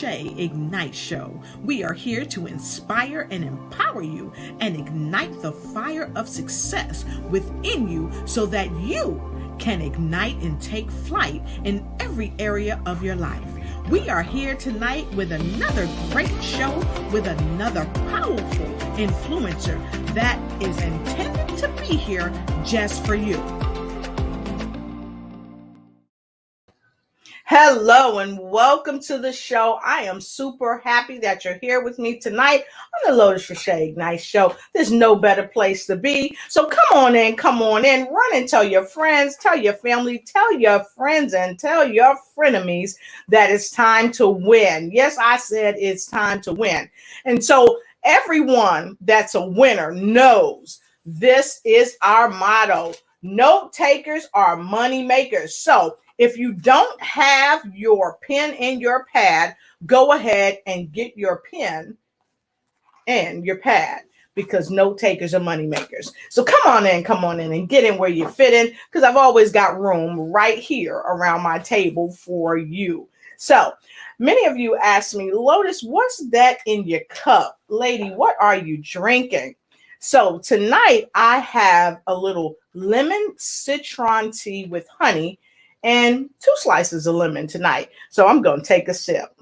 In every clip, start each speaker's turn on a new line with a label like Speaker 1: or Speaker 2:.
Speaker 1: Riche Ignite Show. We are here to inspire and empower you and ignite the fire of success within you so that you can ignite and take flight in every area of your life. We are here tonight with another great show with another powerful influencer that is intended to be here just for you. Hello and welcome to the show. I am super happy that you're here with me tonight on the Lotus Riche Ignites show. There's no better place to be. So come on in, run and tell your friends, tell your family, tell your friends, and tell your frenemies that it's time to win. Yes, I said it's time to win. And so everyone that's a winner knows this is our motto. Note takers are money makers. So if you don't have your pen and your pad, go ahead and get your pen and your pad because note takers are money makers. So come on in and get in where you fit in because I've always got room right here around my table for you. So many of you ask me, Lotus, what's that in your cup? Lady, what are you drinking? So tonight I have a little lemon citron tea with honey and 2 slices of lemon tonight. So I'm going to take a sip.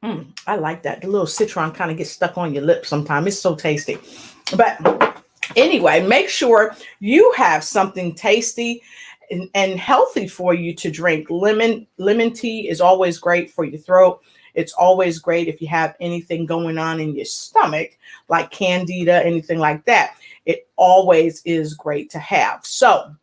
Speaker 1: I like that. The little citron kind of gets stuck on your lips sometimes. It's so tasty. But anyway, make sure you have something tasty and healthy for you to drink. Lemon tea is always great for your throat. It's always great if you have anything going on in your stomach, like candida, anything like that. It always is great to have. So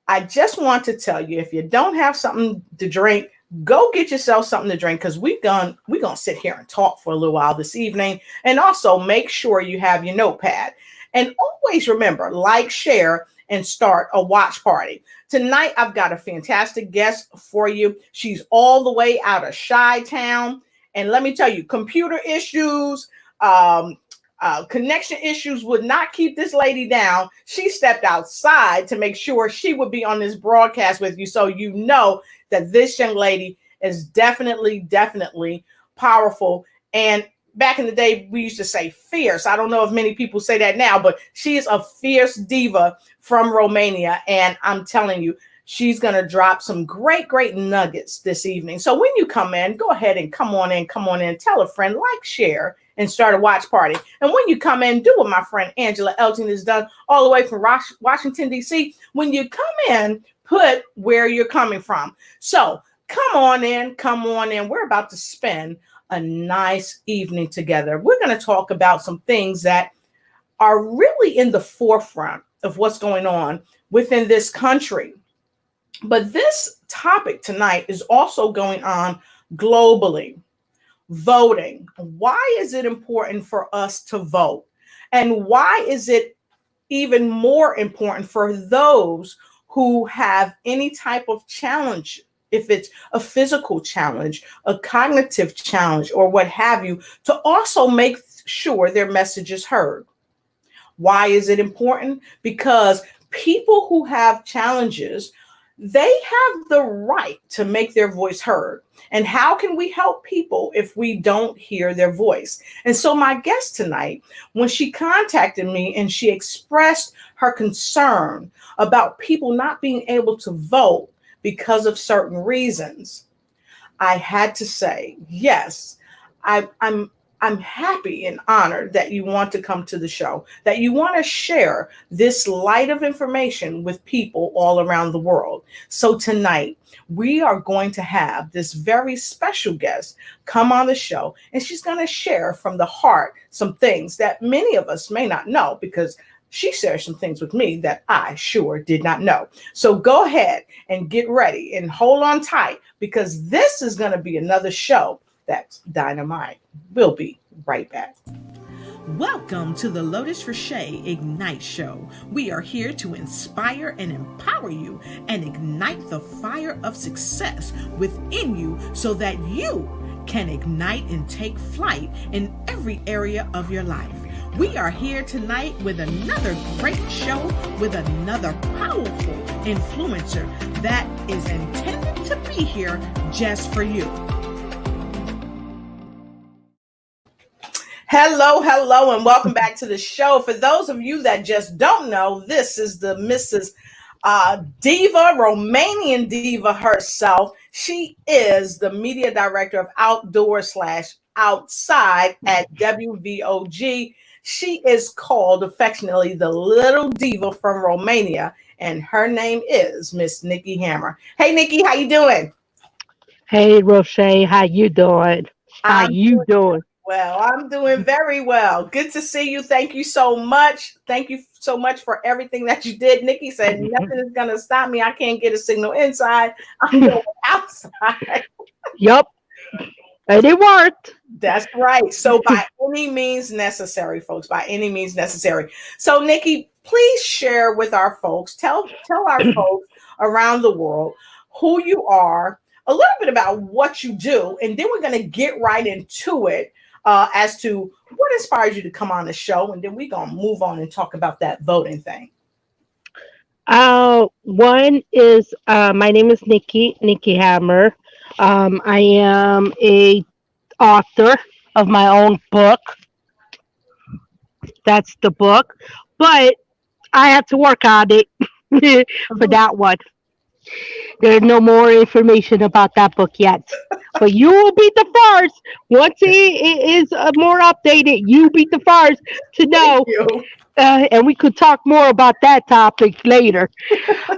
Speaker 1: I just want to tell you, if you don't have something to drink, go get yourself something to drink because we're gonna sit here and talk for a little while this evening. And also make sure you have your notepad. And always remember, like, share, and start a watch party. Tonight, I've got a fantastic guest for you. She's all the way out of Chi-Town. And let me tell you, computer issues, connection issues would not keep this lady down. She stepped outside to make sure she would be on this broadcast with you. So you know that this young lady is definitely powerful. And back in the day, we used to say fierce. I don't know if many people say that now, but she is a fierce diva from Romania. And I'm telling you, she's going to drop some great nuggets this evening. So when you come in, go ahead and come on in, tell a friend, like, share, and start a watch party. And when you come in, do what my friend Angela Elton has done all the way from Washington, D.C. When you come in, put where you're coming from. So come on in. We're about to spend a nice evening together. We're going to talk about some things that are really in the forefront of what's going on within this country. But this topic tonight is also going on globally. Voting. Why is it important for us to vote? And why is it even more important for those who have any type of challenge, if it's a physical challenge, a cognitive challenge, or what have you, to also make sure their message is heard? Why is it important? Because people who have challenges, they have the right to make their voice heard. And how can we help people if we don't hear their voice? And so my guest tonight, when she contacted me and she expressed her concern about people not being able to vote because of certain reasons, I had to say, yes, I'm happy and honored that you want to come to the show, that you want to share this light of information with people all around the world. So tonight, we are going to have this very special guest come on the show, and she's going to share from the heart some things that many of us may not know, because she shared some things with me that I sure did not know. So go ahead and get ready and hold on tight, because this is going to be another show that's dynamite. We'll be right back. Welcome to the Lotus Riche Ignite Show. We are here to inspire and empower you and ignite the fire of success within you so that you can ignite and take flight in every area of your life. We are here tonight with another great show with another powerful influencer that is intended to be here just for you. Hello, and welcome back to the show. For those of you that just don't know, this is the Mrs. Diva, Romanian diva herself. She is the media director of outdoor/outside at WVOG. She is called affectionately the Little Diva from Romania, and her name is Miss Nikki Hammer. Hey, Nikki, how you doing?
Speaker 2: Hey, Riche, how you doing? How
Speaker 1: I'm
Speaker 2: you doing?
Speaker 1: Well, I'm doing very well. Good to see you. Thank you so much. Thank you so much for everything that you did. Nikki said nothing is going to stop me. I can't get a signal inside. I'm going outside.
Speaker 2: Yup, and it worked.
Speaker 1: That's right. So by any means necessary, folks, by any means necessary. So Nikki, please share with our folks, tell our folks around the world who you are, a little bit about what you do, and then we're going to get right into it. As to what inspires you to come on the show, and then we're going to move on and talk about that voting thing.
Speaker 2: One is my name is Nikki Hammer. I am a author of my own book. That's the book, but I have to work on it for that one. There's no more information about that book yet. But you will be the first. Once it is more updated, you be the first to know. And we could talk more about that topic later.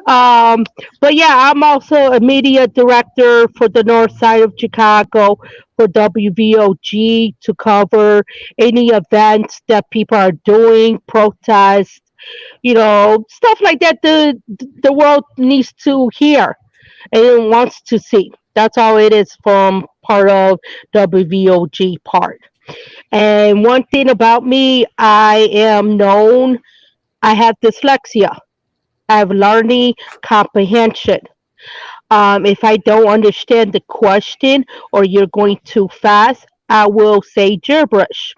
Speaker 2: But yeah, I'm also a media director for the north side of Chicago for WVOG to cover any events that people are doing, protests, stuff like that the world needs to hear and wants to see. That's how it is from part of WVOG part. And one thing about me, I am known, I have dyslexia. I have learning comprehension. If I don't understand the question or you're going too fast, I will say gibberish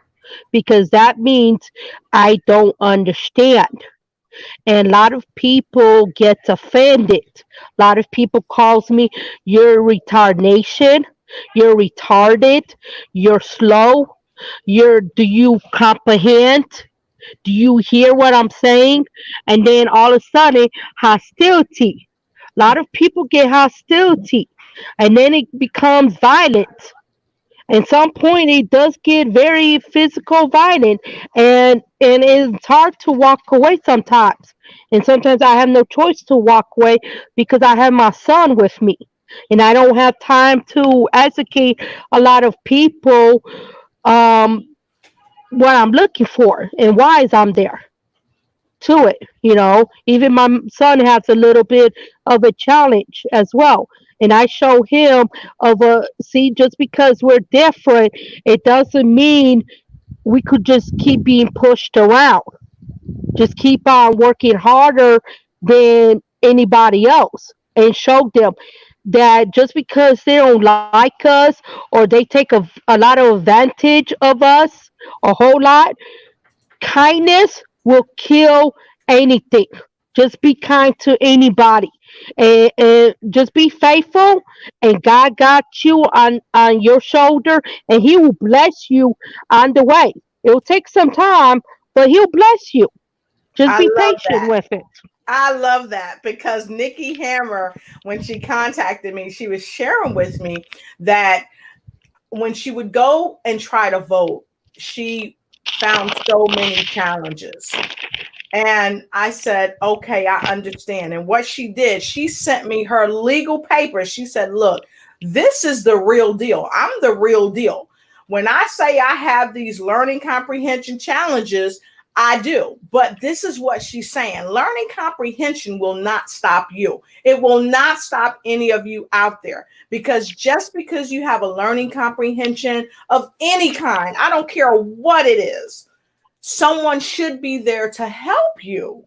Speaker 2: because that means I don't understand. And a lot of people get offended. A lot of people calls me, you're retardation, you're retarded, you're slow, do you comprehend? Do you hear what I'm saying? And then all of a sudden, hostility. A lot of people get hostility, and then it becomes violent. At some point, it does get very physical, violent, and it's hard to walk away sometimes. And sometimes I have no choice to walk away because I have my son with me, and I don't have time to educate a lot of people um, what I'm looking for and why is I'm there to it. Even my son has a little bit of a challenge as well. And I show him see, just because we're different, it doesn't mean we could just keep being pushed around. Just keep on working harder than anybody else and show them that just because they don't like us or they take a lot of advantage of us a whole lot, kindness will kill anything. Just be kind to anybody. And just be faithful, and God got you on your shoulder, and He will bless you on the way. It will take some time, but He'll bless you. Just
Speaker 1: I
Speaker 2: be
Speaker 1: love
Speaker 2: patient
Speaker 1: that.
Speaker 2: with it.
Speaker 1: I love that because Nikki Hammer, when she contacted me, she was sharing with me that when she would go and try to vote, she found so many challenges. And I said, okay, I understand. And what she did, she sent me her legal papers. She said, look, this is the real deal. I'm the real deal. When I say I have these learning comprehension challenges, I do. But this is what she's saying. Learning comprehension will not stop you. It will not stop any of you out there, because just because you have a learning comprehension of any kind, I don't care what it is, someone should be there to help you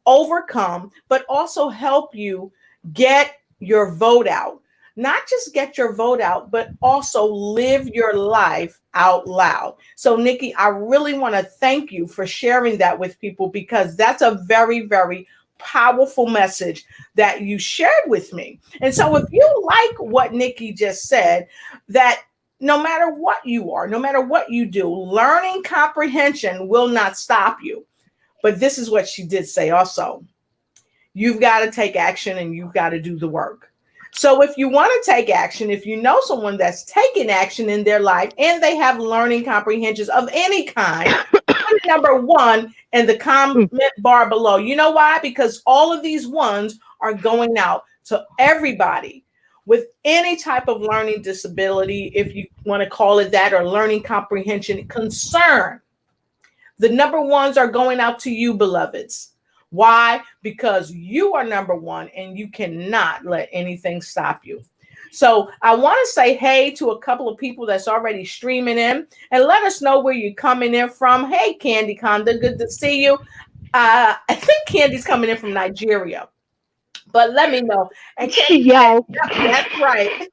Speaker 1: overcome, but also help you get your vote out. not just get your vote out, but also live your life out loud. So, Nikki, I really want to thank you for sharing that with people, because that's a very, very powerful message that you shared with me. And so, if you like what Nikki just said, that no matter what you are, no matter what you do, learning comprehension will not stop you. But this is what she did say also. You've got to take action and you've got to do the work. So if you want to take action, if you know someone that's taking action in their life and they have learning comprehensions of any kind, put number 1 in the comment bar below. You know why? Because all of these ones are going out to everybody with any type of learning disability, if you want to call it that, or learning comprehension concern. The number 1s are going out to you, beloveds. Why? Because you are number 1 and you cannot let anything stop you. So I want to say hey to a couple of people that's already streaming in, and let us know where you're coming in from. Hey, Candy Conda, good to see you. I think Candy's coming in from Nigeria, but let me know. And Candy,
Speaker 2: Yeah.
Speaker 1: that's right.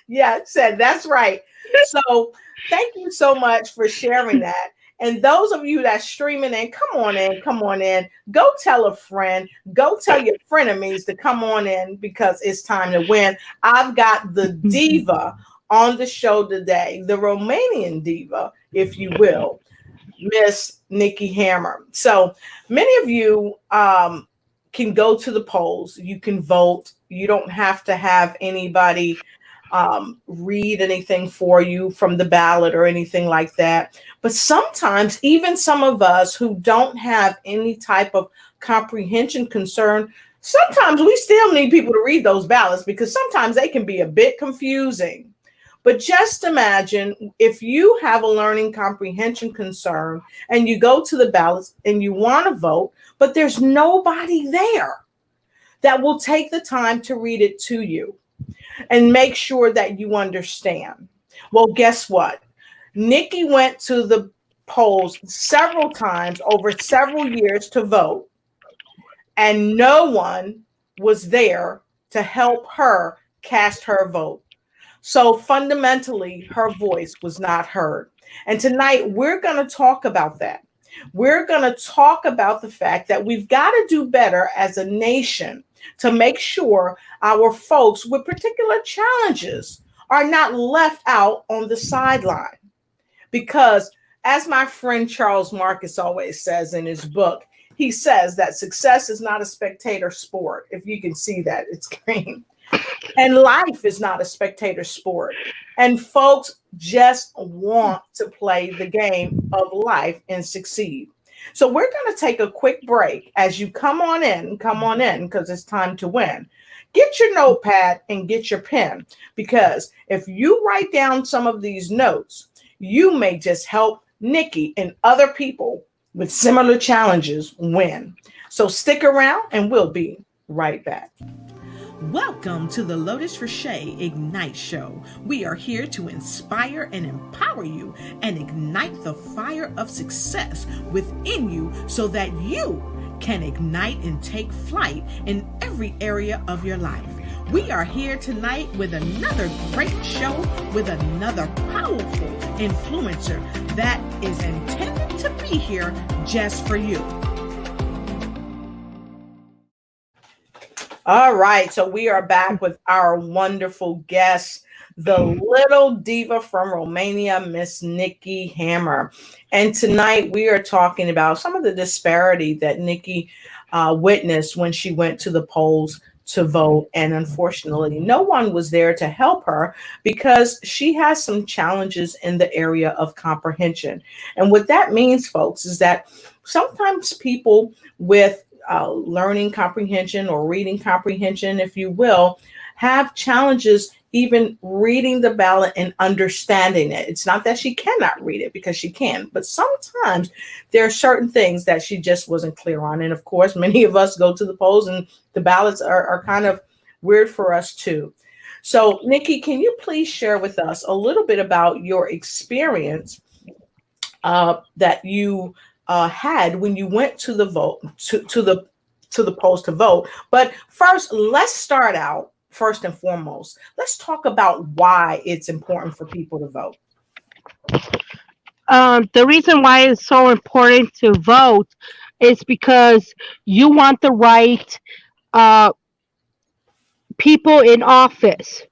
Speaker 1: Yeah, said that's right. So thank you so much for sharing that. And those of you that's streaming in, come on in, come on in. Go tell a friend, go tell your frenemies to come on in, because it's time to win. I've got the diva on the show today, the Romanian diva, if you will, Miss Nikki Hammer. So many of you can go to the polls. You can vote. You don't have to have anybody read anything for you from the ballot or anything like that. But sometimes, even some of us who don't have any type of comprehension concern, sometimes we still need people to read those ballots, because sometimes they can be a bit confusing. But just imagine if you have a learning comprehension concern and you go to the ballots and you want to vote, but there's nobody there that will take the time to read it to you and make sure that you understand. Well, guess what? Nikki went to the polls several times over several years to vote, and no one was there to help her cast her vote. So fundamentally, her voice was not heard. And tonight, we're going to talk about that. We're going to talk about the fact that we've got to do better as a nation to make sure our folks with particular challenges are not left out on the sideline. Because as my friend Charles Marcus always says in his book, he says that success is not a spectator sport. If you can see that, it's green. And life is not a spectator sport. And folks just want to play the game of life and succeed. So we're going to take a quick break. As you come on in, because it's time to win. Get your notepad and get your pen, because if you write down some of these notes, you may just help Nikki and other people with similar challenges win. So stick around and we'll be right back. Welcome to the Lotus Riche Ignite Show. We are here to inspire and empower you and ignite the fire of success within you so that you can ignite and take flight in every area of your life. We are here tonight with another great show with another powerful influencer that is intended to be here just for you. All right, so we are back with our wonderful guest, the little diva from Romania, Miss Nikki Hammer. And tonight we are talking about some of the disparity that Nikki witnessed when she went to the polls to vote. And unfortunately, no one was there to help her because she has some challenges in the area of comprehension. And what that means, folks, is that sometimes people with learning comprehension or reading comprehension, if you will, have challenges even reading the ballot and understanding it. It's not that she cannot read it, because she can, but sometimes there are certain things that she just wasn't clear on. And of course, many of us go to the polls and the ballots are kind of weird for us too. So Nikki, can you please share with us a little bit about your experience that you had when you went to the vote to the polls to vote? But first, let's start out first and foremost. Let's talk about why it's important for people to vote.
Speaker 2: The reason why it's so important to vote is because you want the right uh, people in office.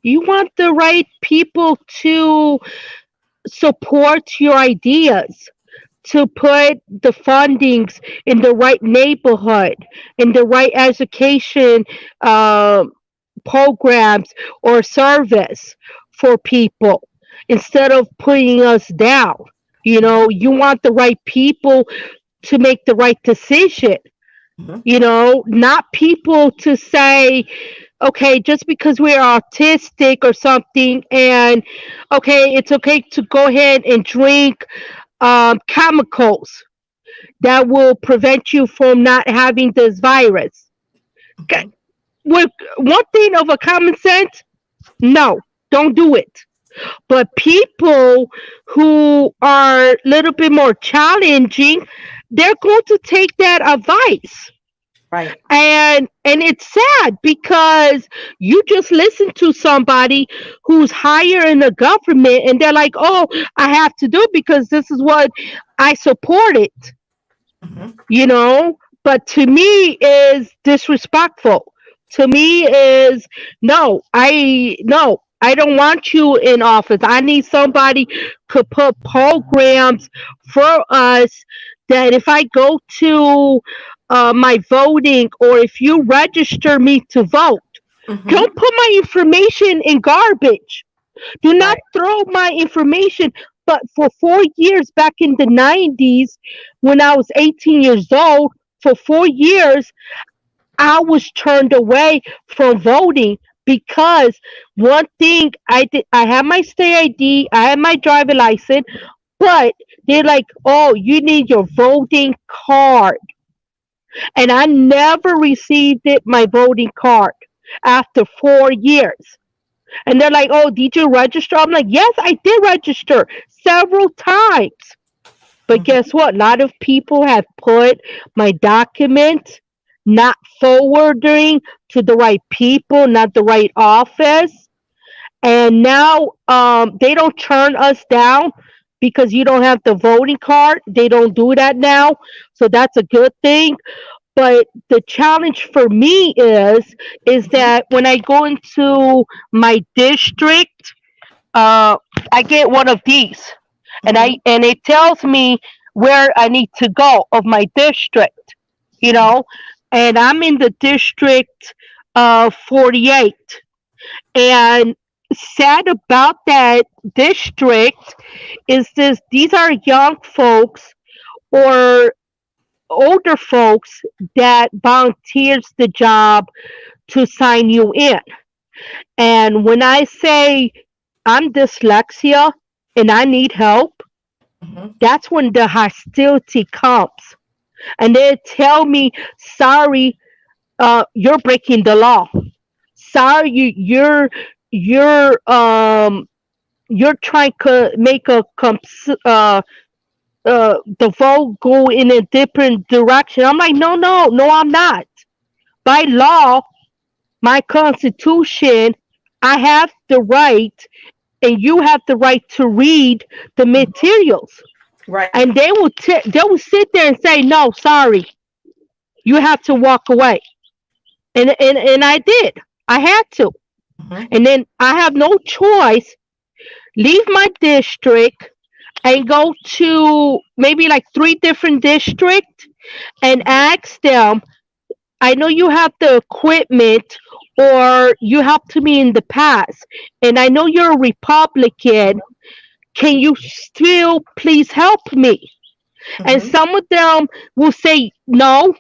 Speaker 2: You want the right people to support your ideas, to put the fundings in the right neighborhood, in the right education uh, programs or service for people instead of putting us down. You want the right people to make the right decision.
Speaker 1: Mhm.
Speaker 2: Not people to say, okay, just because we're autistic or something, and okay, it's okay to go ahead and drink chemicals that will prevent you from not having this virus. Okay,
Speaker 1: Mhm.
Speaker 2: with one thing of a common sense, no, don't do it. But people who are a little bit more challenging, they're going to take that advice.
Speaker 1: Right.
Speaker 2: And it's sad because you just listen to somebody who's higher in the government and they're like, oh, I have to do it because this is what I support it,
Speaker 1: Mhm.
Speaker 2: you know. But to me is disrespectful. To me is no, I don't want you in office. I need somebody could put programs for us that if I go to my voting, or if you register me to vote,
Speaker 1: Mhm.
Speaker 2: don't put my information in garbage. Do not
Speaker 1: Right.
Speaker 2: throw my information. But for 4 years back in the 90s, when I was 18 years old, for 4 years, I was turned away from voting because one thing I did, I had my state ID, I had my driver license, but they're like, oh, you need your voting card. And I never received my voting card after 4 years. And they're like, oh, did you register? I'm like, yes, I did register several times. But
Speaker 1: Mhm.
Speaker 2: guess what? A lot of people have put my documents not forwarding to the right people, not the right office. And now they don't turn us down because you don't have the voting card. They don't do that now. So that's a good thing. But the challenge for me is
Speaker 1: Mhm.
Speaker 2: that when I go into my district, uh, I get one of these,
Speaker 1: Mhm.
Speaker 2: and it tells me where I need to go of my district, you
Speaker 1: Mhm.
Speaker 2: know, and I'm in the district 48, and sad about that district is these are young folks or older folks that volunteers the job to sign you in. And when I say I'm dyslexia and I need help,
Speaker 1: Mhm.
Speaker 2: that's when the hostility comes. And they tell me, sorry, you're breaking the law. Sorry, you're trying to make the vote go in a different direction. I'm like, no, no, no, I'm not. By law, my constitution, I have the right, and you have the right to read the
Speaker 1: Mhm.
Speaker 2: materials.
Speaker 1: Right.
Speaker 2: And they will sit there and say, no, sorry, you have to walk away. And I did. I had to.
Speaker 1: Mhm.
Speaker 2: And then I have no choice. Leave my district and go to maybe like three different districts and
Speaker 1: Mhm.
Speaker 2: ask them, I know you have the equipment or you helped me in the past, and I know you're a Republican. Can you still please help me? And
Speaker 1: Mhm.
Speaker 2: some of them will say no,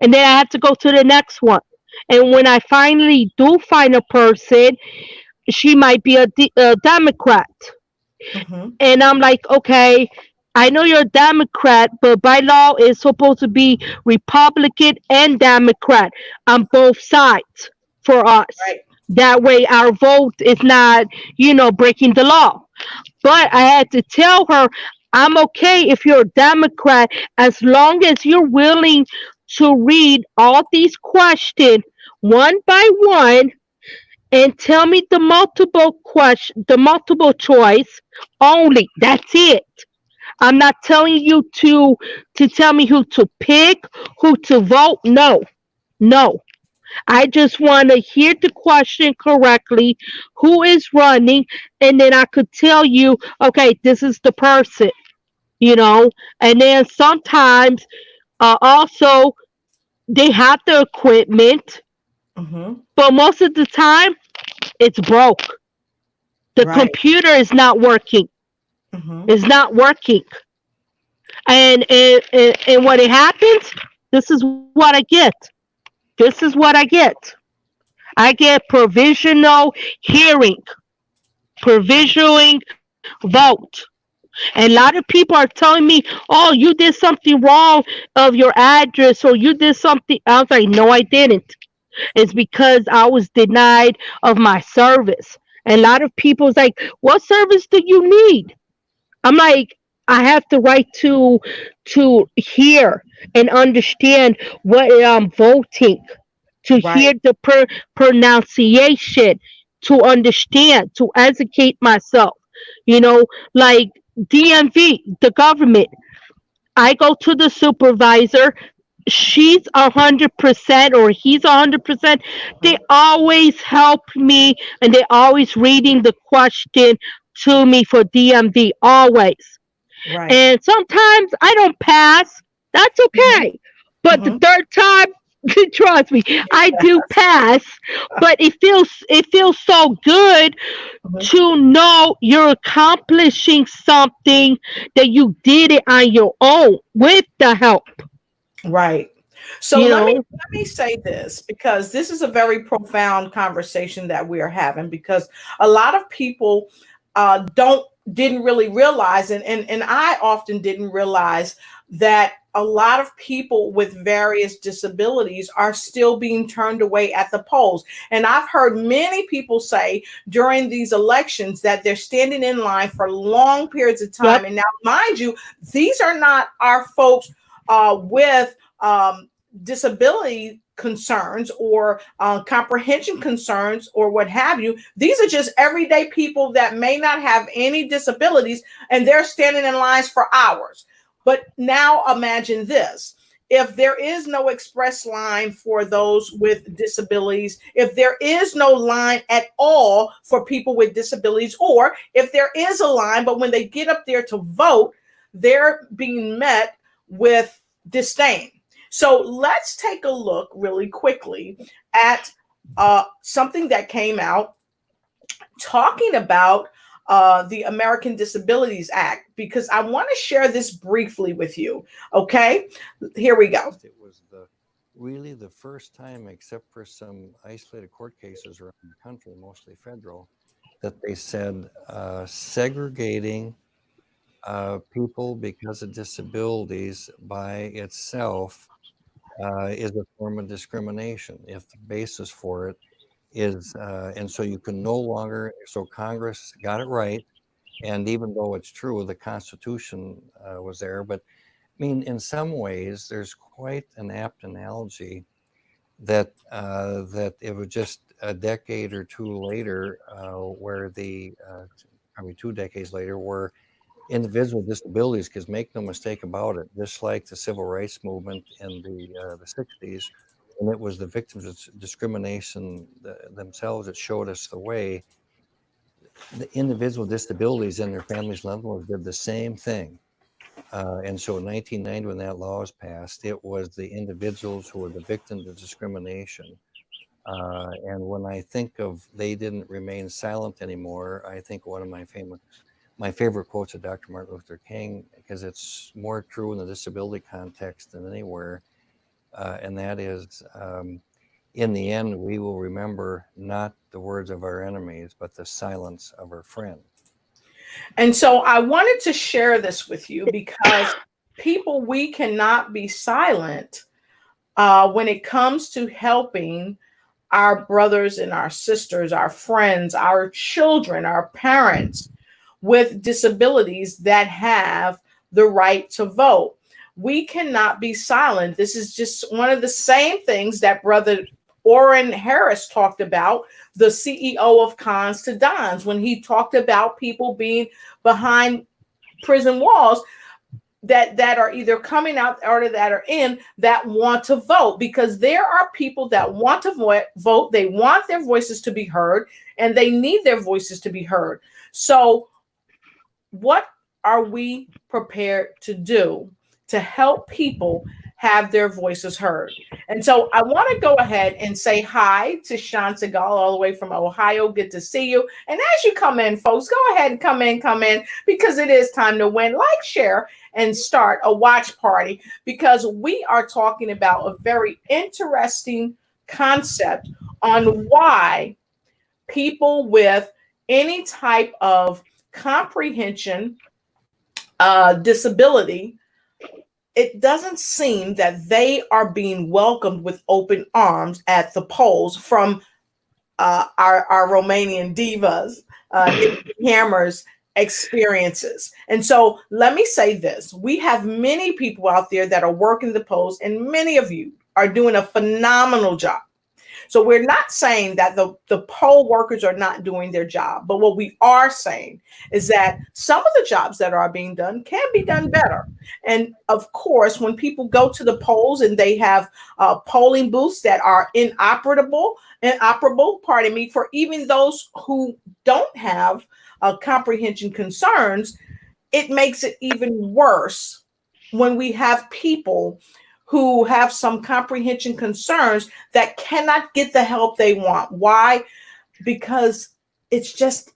Speaker 2: and then I have to go to the next one. And when I finally do find a person, she might be a Democrat.
Speaker 1: Mhm.
Speaker 2: And I'm like, okay, I know you're a Democrat, but by law it's supposed to be Republican and Democrat on both sides for us.
Speaker 1: Right.
Speaker 2: That way our vote is not, breaking the law. But I had to tell her, I'm okay if you're a Democrat as long as you're willing to read all these questions one by one and tell me the multiple choice only. That's it. I'm not telling you to tell me who to pick, who to vote. No, no. I just want to hear the question correctly, who is running, and then I could tell you, okay, this is the person, you know. And then sometimes also they have the equipment,
Speaker 1: Mm-hmm.
Speaker 2: but most of the time it's broke. The
Speaker 1: Right.
Speaker 2: computer is not working.
Speaker 1: Mm-hmm.
Speaker 2: It's not working. And when it happens, this is what I get. This is what I get. I get provisional hearing, provisioning vote. And a lot of people are telling me, oh, you did something wrong of your address, or you did something. I was like, no, I didn't. It's because I was denied of my service. And a lot of people's like, what service do you need? I'm like, I have the right to hear and understand what I'm voting, to hear
Speaker 1: Right.
Speaker 2: the pronunciation, to understand, to educate myself. You know, like DMV, the government. I go to the supervisor. She's 100% or he's 100%. They always help me, and they always reading the question to me for DMV always.
Speaker 1: Right.
Speaker 2: And sometimes I don't pass. That's
Speaker 1: Mm-hmm.
Speaker 2: okay. But the
Speaker 1: Mm-hmm.
Speaker 2: third time, trust me, I do pass. But it feels so good
Speaker 1: Mm-hmm.
Speaker 2: to know you're accomplishing something, that you did it on your own with the help.
Speaker 1: Right. So
Speaker 2: You
Speaker 1: let me
Speaker 2: know.
Speaker 1: let me say this, because this is a very profound conversation that we are having, because a lot of people don't didn't really realize, and I often didn't realize that a lot of people with various disabilities are still being turned away at the polls. And I've heard many people say during these elections that they're standing in line for long periods of time.
Speaker 2: Yep.
Speaker 1: And now, mind you, these are not our folks with disability concerns or comprehension concerns or what have you. These are just everyday people that may not have any disabilities, and they're standing in lines for hours. But now imagine this. If there is no express line for those with disabilities, if there is no line at all for people with disabilities, or if there is a line, but when they get up there to vote, they're being met with disdain. So let's take a look really quickly at something that came out talking about the American Disabilities Act, because I want to share this briefly with you. Okay, here we go.
Speaker 3: It was really the first time, except for some isolated court cases around the country, mostly federal, that they said segregating people because of disabilities by itself is a form of discrimination if the basis for it is, and so you can no longer, so Congress got it right. And even though it's true, the Constitution was there, but I mean, in some ways, there's quite an apt analogy that it was just a decade or two later, where probably 2 decades later, where individual disabilities, because make no mistake about it, just like the civil rights movement in the 60s, and it was the victims of discrimination themselves that showed us the way. The individual disabilities and their families and loved ones did the same thing. And so in 1990, when that law was passed, it was the individuals who were the victims of discrimination. And when I think of they didn't remain silent anymore, I think one of my favorite quotes of Dr. Martin Luther King, because it's more true in the disability context than anywhere, and that is, in the end, we will remember not the words of our enemies, but the silence of our friends.
Speaker 1: And so I wanted to share this with you because people, we cannot be silent when it comes to helping our brothers and our sisters, our friends, our children, our parents with disabilities that have the right to vote. We cannot be silent. This is just one of the same things that Brother Orrin Harris talked about, the CEO of Cons to Dons, when he talked about people being behind prison walls that are either coming out or that are in, that want to vote, because there are people that want to vote. They want their voices to be heard, and they need their voices to be heard. So what are we prepared to do to help people have their voices heard? And so I want to go ahead and say hi to Sean Segal all the way from Ohio. Good to see you. And as you come in, folks, go ahead and come in, because it is time to win. Like, share, and start a watch party, because we are talking about a very interesting concept on why people with any type of comprehension disability, it doesn't seem that they are being welcomed with open arms at the polls from our Romanian divas, Nikki Hammer's experiences. And so let me say this. We have many people out there that are working the polls, and many of you are doing a phenomenal job. So we're not saying that the poll workers are not doing their job, but what we are saying is that some of the jobs that are being done can be done better. And of course, when people go to the polls and they have polling booths that are inoperable, for even those who don't have comprehension concerns, it makes it even worse when we have people who have some comprehension concerns that cannot get the help they want. Why? Because it's just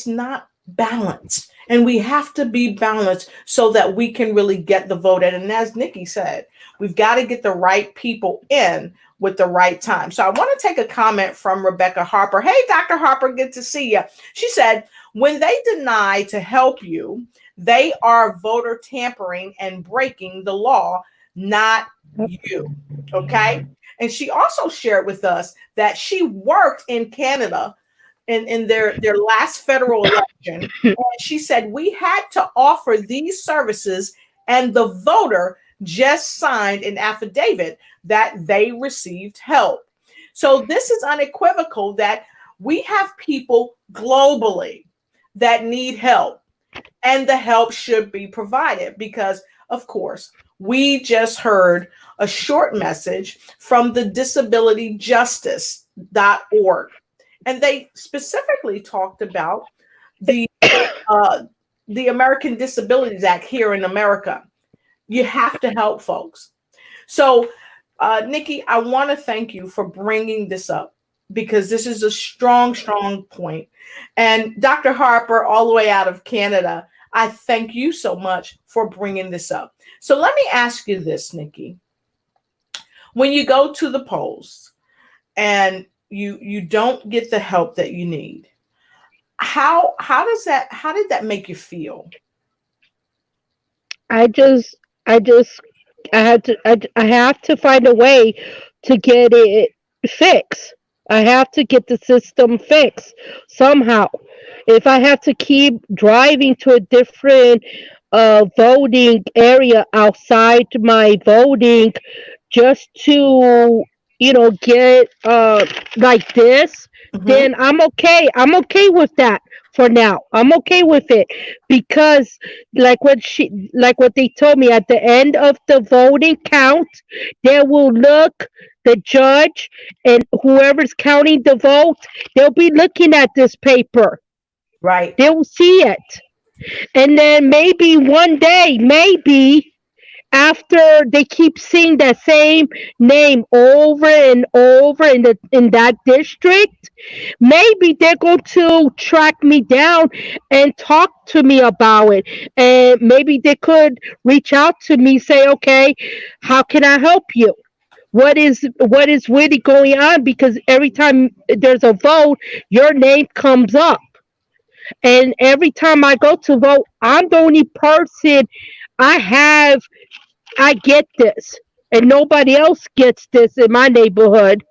Speaker 1: not balanced. And we have to be balanced so that we can really get the vote in. And as Nikki said, we've got to get the right people in with the right time. So I want to take a comment from Rebecca Harper. Hey, Dr. Harper, good to see you. She said, when they deny to help you, they are voter tampering and breaking the law, not you. Okay. And she also shared with us that she worked in Canada in their last federal election. And she said, we had to offer these services, and the voter just signed an affidavit that they received help. So this is unequivocal that we have people globally that need help, and the help should be provided, because of course, we just heard a short message from the disabilityjustice.org, and they specifically talked about the American Disabilities Act here in America. You have to help folks. So, Nikki, I want to thank you for bringing this up, because this is a strong, strong point. And Dr. Harper, all the way out of Canada, I thank you so much for bringing this up. So let me ask you this, Nikki. When you go to the polls and you don't get the help that you need, how did that make you feel?
Speaker 2: I have to find a way to get it fixed. I have to get the system fixed somehow. If I have to keep driving to a different voting area outside my voting just to, get like this, then I'm okay. I'm okay with that for now. I'm okay with it, because like what they told me, at the end of the voting count, they will look, the judge and whoever's counting the vote, they'll be looking at this paper.
Speaker 1: Right.
Speaker 2: They will see it. And then maybe one day, after they keep seeing that same name over and over in that district, maybe they're going to track me down and talk to me about it. And maybe they could reach out to me, say, okay, how can I help you? What is really going on? Because every time there's a vote, your name comes up. And every time I go to vote, I'm the only person I get this. And nobody else gets this in my neighborhood.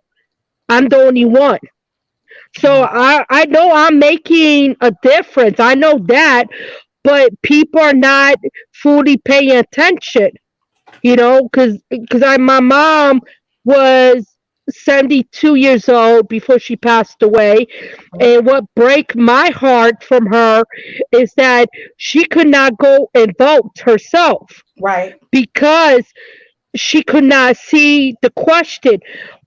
Speaker 2: I'm the only one. So I know I'm making a difference. I know that. But people are not fully paying attention. Because my mom was 72 years old before she passed away. And what break my heart from her is that she could not go and vote herself
Speaker 1: Right.
Speaker 2: because she could not see the question.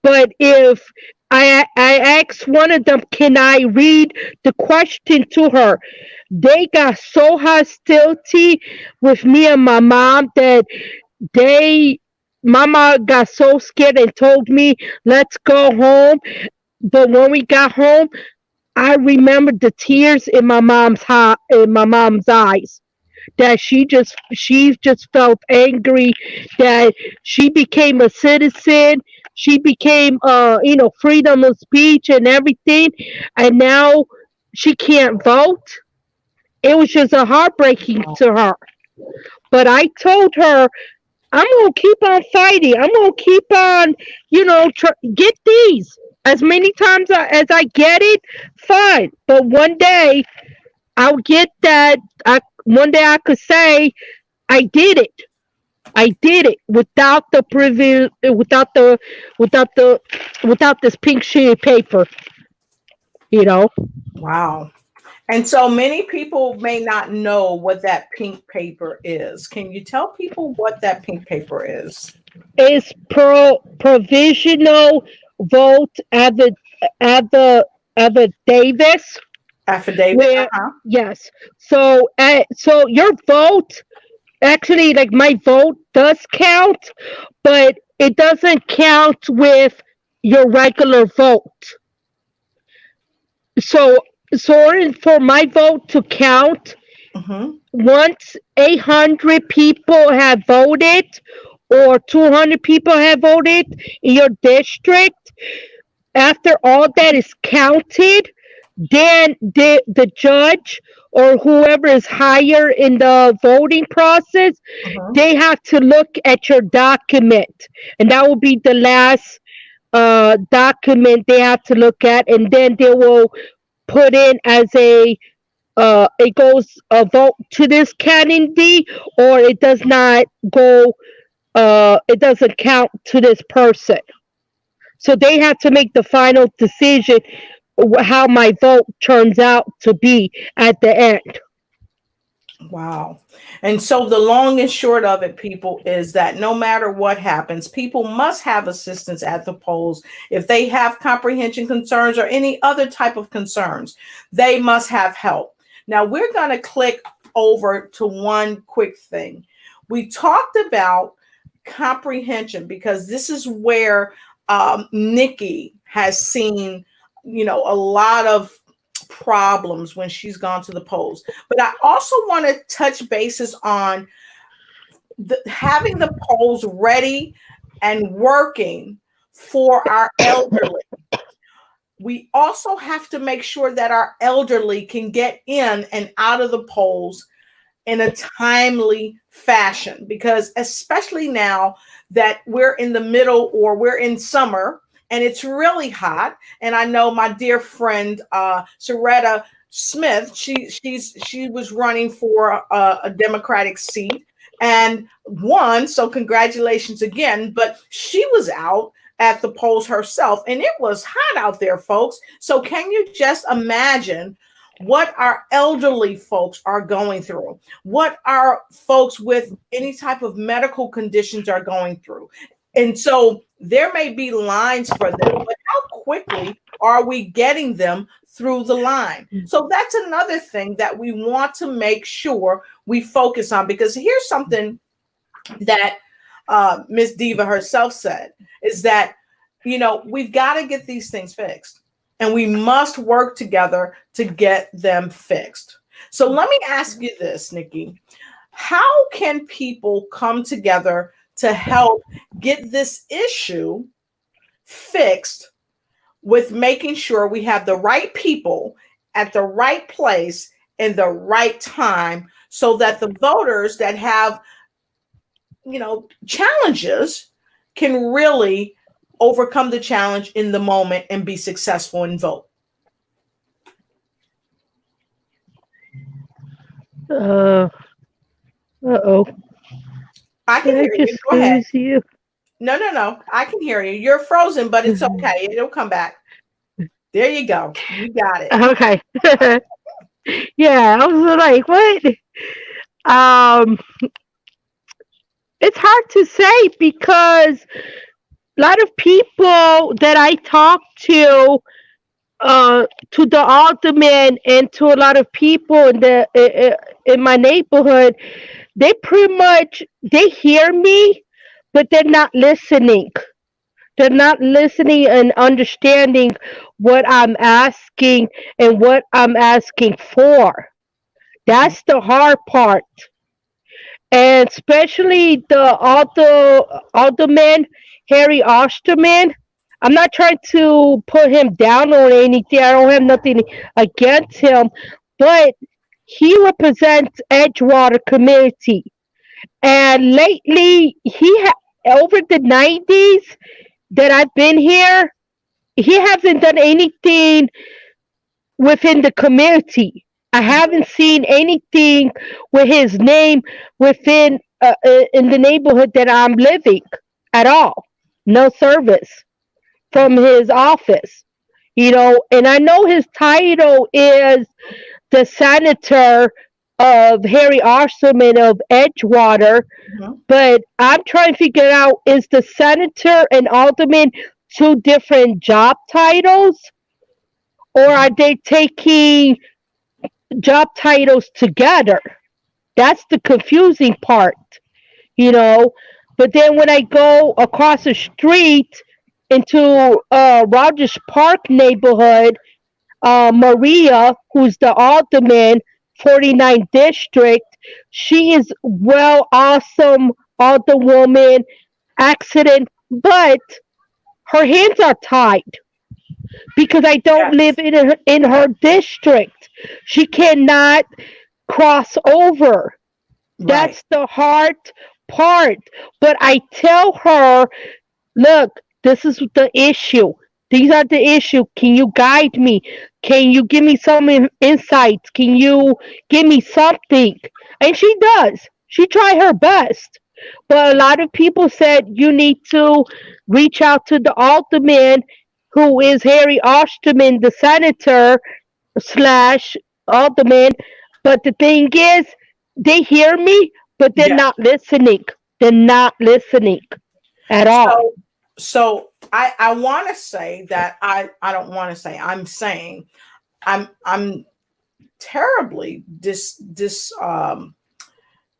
Speaker 2: But if I asked one of them, can I read the question to her? They got so hostility with me and my mom that they mama got so scared and told me, let's go home. But when we got home, I remembered the tears in my mom's eyes. That she just felt angry that she became a citizen. She became freedom of speech and everything, and now she can't vote. It was just a heartbreaking to her. But I told her, I'm gonna keep on fighting. I'm gonna keep on, get these as many times as I get it. Fine, but one day I'll get that. One day I could say I did it. I did it without the privilege, without the, without this pink sheet of paper. You know,
Speaker 1: Wow. And so many people may not know what that pink paper is. Can you tell people what that pink paper is?
Speaker 2: it's provisional vote at the Davis.
Speaker 1: Affidavit?
Speaker 2: Where
Speaker 1: Uh-huh.
Speaker 2: yes, so your vote actually, like, my vote does count, but it doesn't count with your regular vote. So for my vote to count,
Speaker 1: Mm-hmm.
Speaker 2: once 800 people have voted or 200 people have voted in your district, after all that is counted, then the judge or whoever is higher in the voting process,
Speaker 1: Mm-hmm.
Speaker 2: they have to look at your document, and that will be the last document they have to look at, and then they will put in as it goes a vote to this candidate, or it does not go, it doesn't count to this person. So they have to make the final decision how my vote turns out to be at the end.
Speaker 1: Wow. And so the long and short of it, people, is that no matter what happens, people must have assistance at the polls. If they have comprehension concerns or any other type of concerns, they must have help. Now, we're going to click over to one quick thing. We talked about comprehension because this is where Nikki has seen, a lot of problems when she's gone to the polls. But I also want to touch bases on having the polls ready and working for our elderly. We also have to make sure that our elderly can get in and out of the polls in a timely fashion, because especially now that we're in the middle or we're in summer and it's really hot. And I know my dear friend Soretta Smith, she was running for a Democratic seat and won. So congratulations again. But she was out at the polls herself, and it was hot out there, folks. So can you just imagine what our elderly folks are going through, what our folks with any type of medical conditions are going through? And so there may be lines for them, but how quickly are we getting them through the line? So that's another thing that we want to make sure we focus on, because here's something that Miss Diva herself said is that, we've got to get these things fixed, and we must work together to get them fixed. So let me ask you this, Nikki. How can people come together to help get this issue fixed with making sure we have the right people at the right place in the right time, so that the voters that have, challenges can really overcome the challenge in the moment and be successful and vote?
Speaker 2: Uh oh.
Speaker 1: I
Speaker 2: Did
Speaker 1: can
Speaker 2: I
Speaker 1: hear you.
Speaker 2: just
Speaker 1: Go ahead.
Speaker 2: lose you?
Speaker 1: No. I can hear you. You're frozen, but it's okay. It'll come back. There you go. You got it.
Speaker 2: Okay. Yeah, I was like, what? Um, it's hard to say because a lot of people that I talk to the alderman and to a lot of people in my neighborhood, they pretty much they hear me, but they're not listening. They're not listening and understanding what I'm asking and what I'm asking for. That's the hard part. And especially alderman Harry Osterman. I'm not trying to put him down or anything. I don't have nothing against him, but he represents Edgewater community. And lately, over the 90s that I've been here, he hasn't done anything within the community. I haven't seen anything with his name within in the neighborhood that I'm living at all. No service from his office, and I know his title is the senator of Harry Arselman of Edgewater, but I'm trying to figure out, is the senator and alderman two different job titles, or are they taking job titles together? That's the confusing part, you know. But then when I go across the street into Rogers Park neighborhood, Maria, who's the alderman, 49th district, she is awesome alderwoman, accident, but her hands are tied because I don't live in her district. She cannot cross over. Right. That's the hard part. But I tell her, look, this is the issue. These are the issue. Can you guide me? Can you give me some insights? Can you give me something? And she does. She tried her best. But a lot of people said you need to reach out to the alderman, who is Harry Osterman, the senator / alderman. But the thing is, they hear me, but they're not listening. They're not listening at all.
Speaker 1: So I want to say that I don't want to say, I'm saying I'm terribly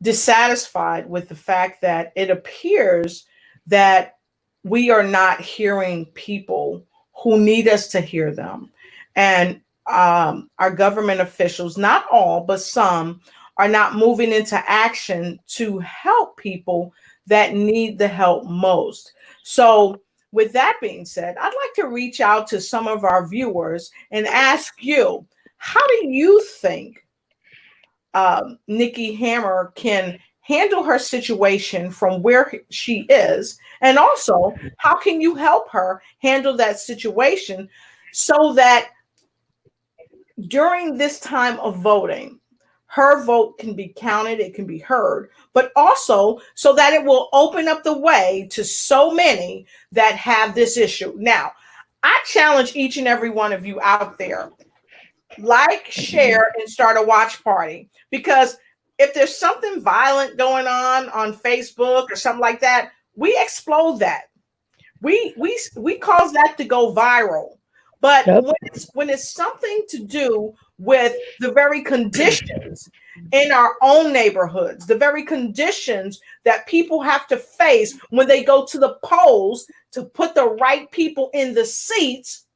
Speaker 1: dissatisfied with the fact that it appears that we are not hearing people who need us to hear them. And our government officials, not all, but some, are not moving into action to help people that need the help most. So with that being said, I'd like to reach out to some of our viewers and ask you, how do you think Nikki Hammer can handle her situation from where she is? And also, how can you help her handle that situation so that during this time of voting, her vote can be counted, it can be heard, but also so that it will open up the way to so many that have this issue. Now, I challenge each and every one of you out there, like, share, and start a watch party. Because if there's something violent going on Facebook or something like that, we explode that. We cause that to go viral. But when it's something to do with the very conditions in our own neighborhoods, the very conditions that people have to face when they go to the polls to put the right people in the seats,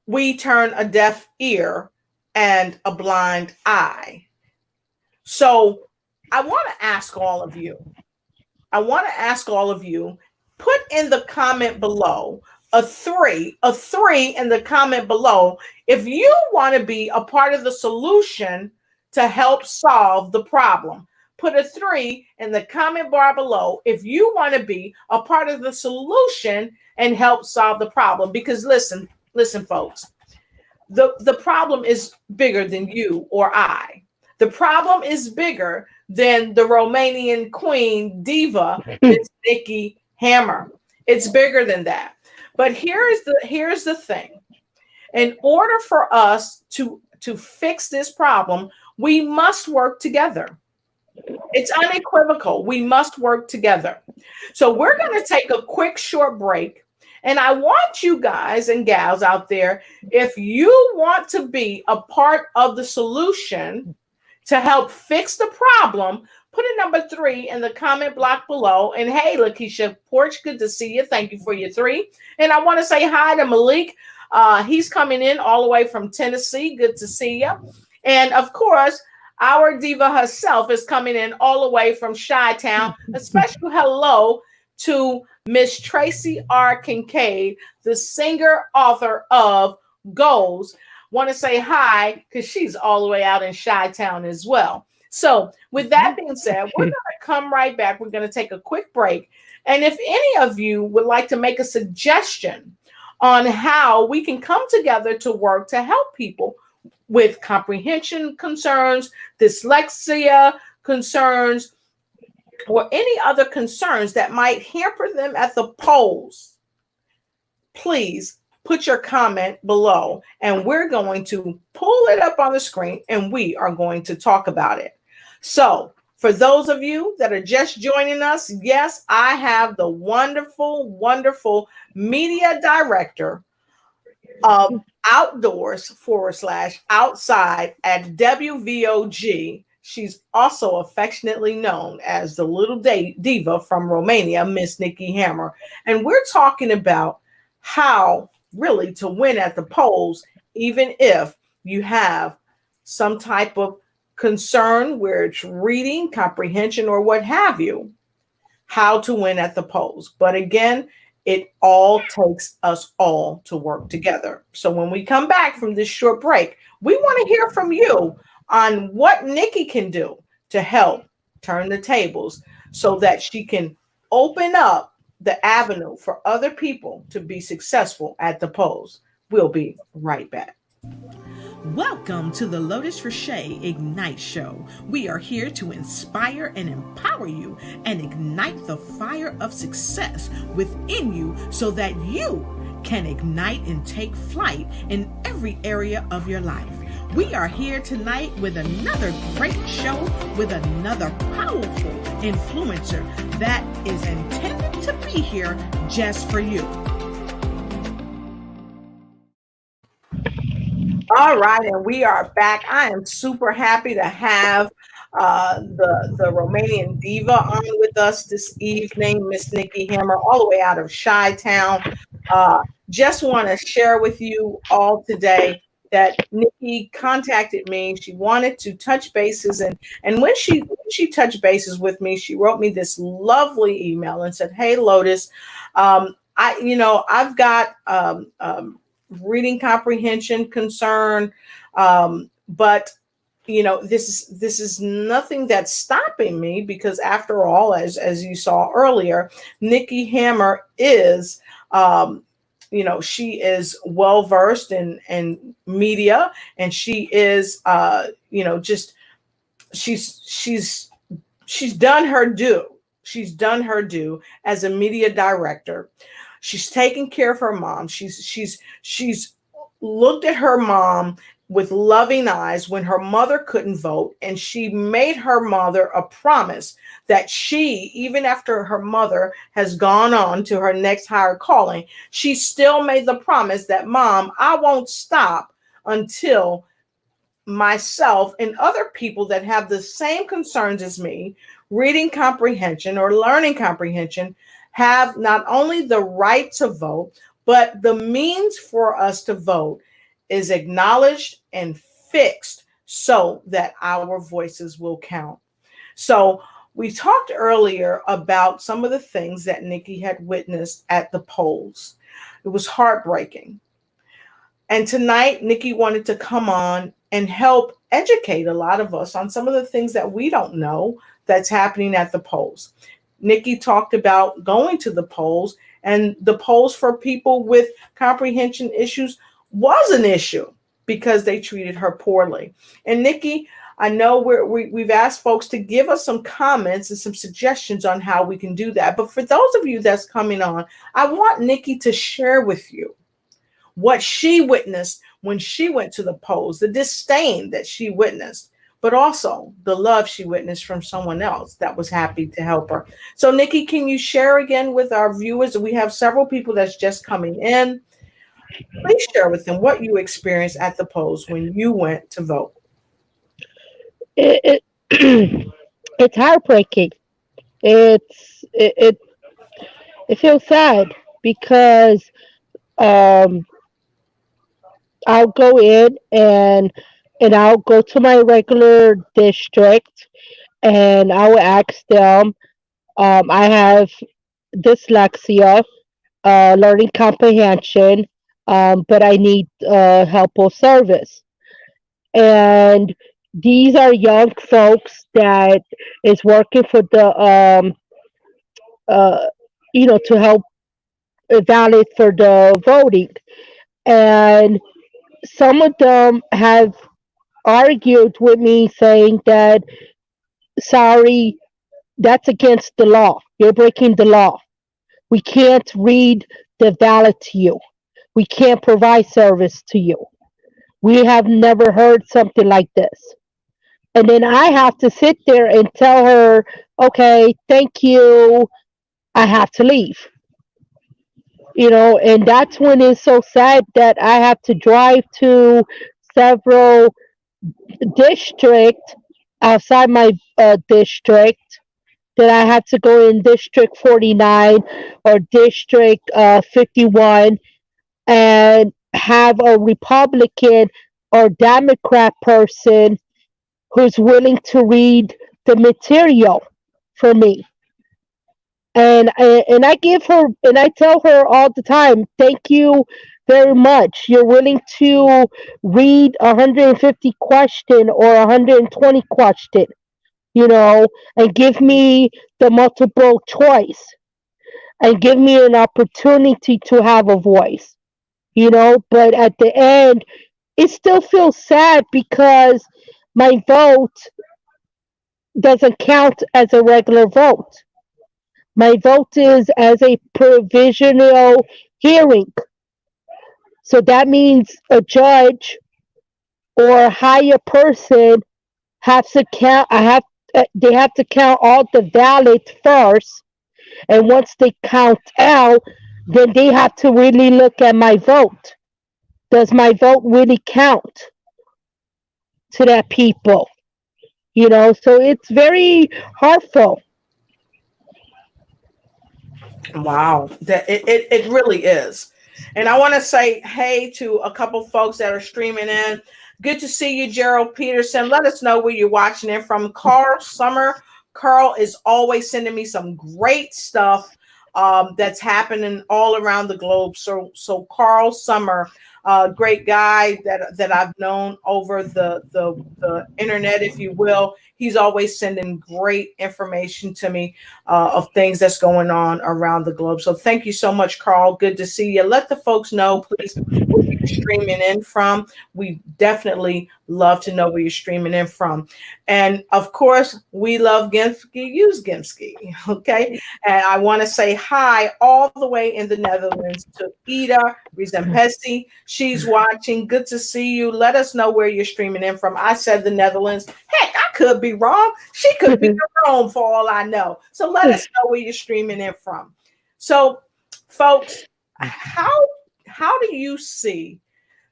Speaker 1: we turn a deaf ear and a blind eye. So I want to ask all of you, put in the comment below a three in the comment below if you want to be a part of the solution to help solve the problem. Put a 3 in the comment bar below if you want to be a part of the solution and help solve the problem. Because listen, folks, the problem is bigger than you or I. The problem is bigger than the Romanian queen diva, Miss Nikki Hammer. It's bigger than that. But here's the thing. In order for us to fix this problem, we must work together. It's unequivocal. We must work together. So we're going to take a quick short break. And I want you guys and gals out there, if you want to be a part of the solution to help fix the problem, put a number 3 in the comment block below. And hey, Lakeisha Porch, good to see you. Thank you for your 3. And I want to say hi to Malik. He's coming in all the way from Tennessee. Good to see you. And of course, our diva herself is coming in all the way from Chi-Town. A special hello to Miss Tracy R. Kincaid, the singer, author of Goals. Want to say hi because she's all the way out in Chi-Town as well. So with that being said, we're going to come right back. We're going to take a quick break. And if any of you would like to make a suggestion on how we can come together to work to help people with comprehension concerns, dyslexia concerns, or any other concerns that might hamper them at the polls, please put your comment below and we're going to pull it up on the screen and we are going to talk about it. So for those of you that are just joining us, yes, I have the wonderful, wonderful media director of Outdoors / Outside at WVOG. She's also affectionately known as the little diva from Romania, Miss Nikki Hammer. And we're talking about how really to win at the polls, even if you have some type of concern where it's reading, comprehension, or what have you, how to win at the polls. But again, it all takes us all to work together. So when we come back from this short break, we want to hear from you on what Nikki can do to help turn the tables so that she can open up the avenue for other people to be successful at the polls. We'll be right back.
Speaker 4: Welcome to the Lotus Riche Ignite Show. We are here to inspire and empower you and ignite the fire of success within you so that you can ignite and take flight in every area of your life. We are here tonight with another great show with another powerful influencer that is intended to be here just for you.
Speaker 1: All right, and we are back. I am super happy to have the Romanian diva on with us this evening, Miss Nikki Hammer, all the way out of Chi-Town. Just want to share with you all today that Nikki contacted me. She wanted to touch bases, and when she touched bases with me, she wrote me this lovely email and said, "Hey, Lotus, I've got reading comprehension concern, but this is nothing that's stopping me because after all, as you saw earlier, Nikki Hammer is she is well versed in media, and she is she's done her due. She's done her due as a media director. She's taken care of her mom. She's looked at her mom with loving eyes when her mother couldn't vote, and she made her mother a promise that she, even after her mother has gone on to her next higher calling, she still made the promise that, Mom, I won't stop until myself and other people that have the same concerns as me, reading comprehension or learning comprehension, have not only the right to vote, but the means for us to vote is acknowledged and fixed so that our voices will count. So we talked earlier about some of the things that Nikki had witnessed at the polls. It was heartbreaking. And tonight, Nikki wanted to come on and help educate a lot of us on some of the things that we don't know that's happening at the polls. Nikki talked about going to the polls, and the polls for people with comprehension issues was an issue because they treated her poorly. And Nikki, I know we've asked folks to give us some comments and some suggestions on how we can do that. But for those of you that's coming on, I want Nikki to share with you what she witnessed when she went to the polls, the disdain that she witnessed, but also the love she witnessed from someone else that was happy to help her. So, Nikki, can you share again with our viewers? We have several people that's just coming in. Please share with them what you experienced at the polls when you went to vote.
Speaker 2: It, it's heartbreaking. It feels sad because um, I'll go in and I'll go to my regular district and I will ask them. I have dyslexia, learning comprehension, but I need help or service. And these are young folks that is working for the uh, to help valid for the voting. And some of them have argued with me saying that, sorry, that's against the law. You're breaking the law. We can't read the ballot to you. We can't provide service to you. We have never heard something like this. And then I have to sit there and tell her, okay, thank you. I have to leave. And that's when it's so sad that I have to drive to several districts outside my district, that I had to go in District 49 or District 51 and have a Republican or Democrat person who's willing to read the material for me. And I give her and I tell her all the time, thank you very much. You're willing to read 150 question or 120 question, and give me the multiple choice and give me an opportunity to have a voice, but at the end, it still feels sad because my vote doesn't count as a regular vote. My vote is as a provisional hearing. So that means a judge or a higher person has to count. They have to count all the ballots first, and once they count out, then they have to really look at my vote. Does my vote really count to that people? So it's very hurtful.
Speaker 1: Wow, it really is. And I want to say hey to a couple folks that are streaming in. Good to see you, Gerald Peterson. Let us know where you're watching in from. Carl Summer. Carl is always sending me some great stuff that's happening all around the globe. So Carl Summer, great guy that I've known over the internet, if you will. He's always sending great information to me of things that's going on around the globe. So thank you so much, Carl. Good to see you. Let the folks know, please, where you're streaming in from. We definitely love to know where you're streaming in from. And of course, we love Gimski, use Gimski. Okay. And I want to say hi all the way in the Netherlands to Ida Rizempesi. She's watching. Good to see you. Let us know where you're streaming in from. I said the Netherlands. Heck, I could be wrong. She could be Rome for all I know. So let us know where you're streaming in from. So, folks, how do you see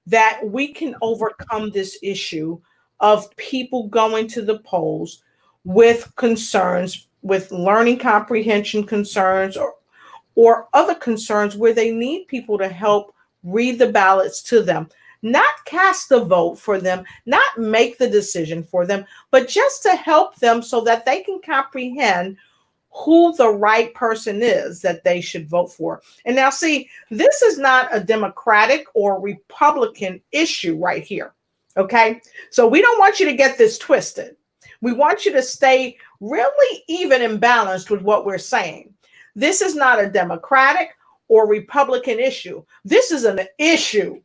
Speaker 1: that we can overcome this issue of people going to the polls with concerns, with learning comprehension concerns or other concerns where they need people to help read the ballots to them? Not cast the vote for them, not make the decision for them, but just to help them so that they can comprehend who the right person is that they should vote for. And now, see, this is not a Democratic or Republican issue right here. Okay. So we don't want you to get this twisted. We want you to stay really even and balanced with what we're saying. This is not a Democratic or Republican issue. This is an issue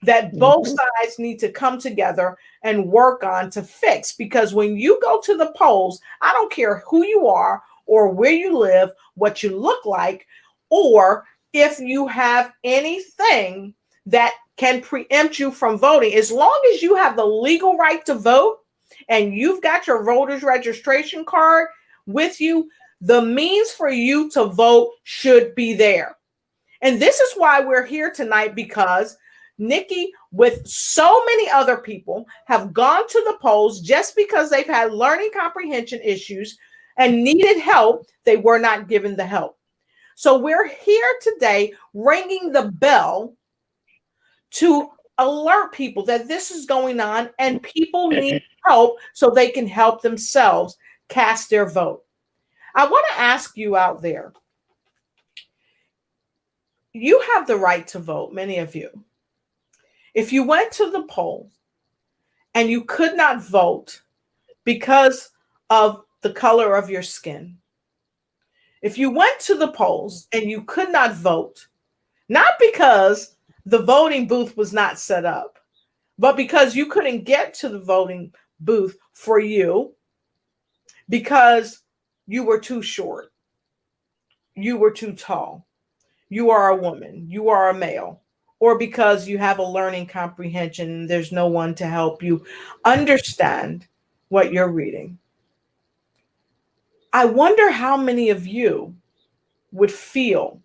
Speaker 1: that both
Speaker 2: Mhm.
Speaker 1: sides need to come together and work on to fix. Because when you go to the polls, I don't care who you are or where you live, what you look like, or if you have anything that can preempt you from voting, as long as you have the legal right to vote and you've got your voter's registration card with you, the means for you to vote should be there. And this is why we're here tonight, because Nikki, with so many other people, have gone to the polls just because they've had learning comprehension issues and needed help. They were not given the help. So we're here today ringing the bell to alert people that this is going on and people need help so they can help themselves cast their vote. I want to ask you out there, you have the right to vote, many of you. If you went to the polls and you could not vote because of the color of your skin, if you went to the polls and you could not vote, not because the voting booth was not set up, but because you couldn't get to the voting booth for you because you were too short, you were too tall, you are a woman, you are a male, or because you have a learning comprehension and there's no one to help you understand what you're reading. I wonder how many of you would feel